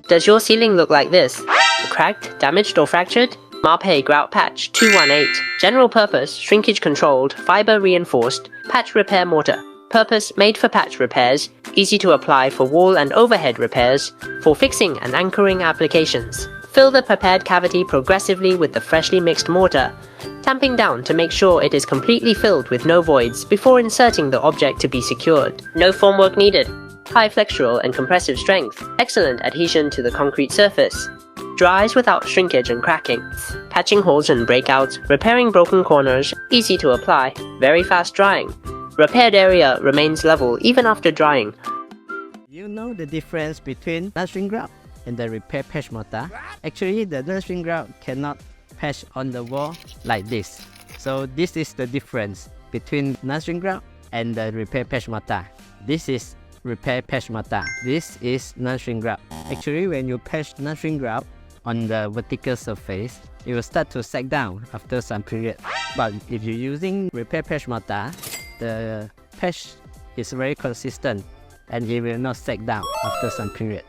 Does your ceiling look like this? Cracked, damaged or fractured? Mapegrout Patch 218. General purpose, shrinkage-controlled, fibre-reinforced, patch repair mortar. Purpose, made for patch repairs, easy to apply for wall and overhead repairs, for fixing and anchoring applications. Fill the prepared cavity progressively with the freshly mixed mortar, tamping down to make sure it is completely filled with no voids before inserting the object to be secured. No formwork needed. High flexural and compressive strength, excellent adhesion to the concrete surface. Dries without shrinkage and cracking. Patching holes and breakouts, repairing broken corners, easy to apply, very fast drying. Repaired area remains level even after drying. You know the difference between nursery grout and the repair patch mortar? Actually, the nursery grout cannot patch on the wall like this. So this is the difference between nursery grout and the repair patch mortar. This is repair patch mortar. This is nursery grout. Actually, when you patch nursery grout on the vertical surface, it will start to sag down after some period. But if you're using repair patch mortar, the patch is very consistent and it will not sag down after some period.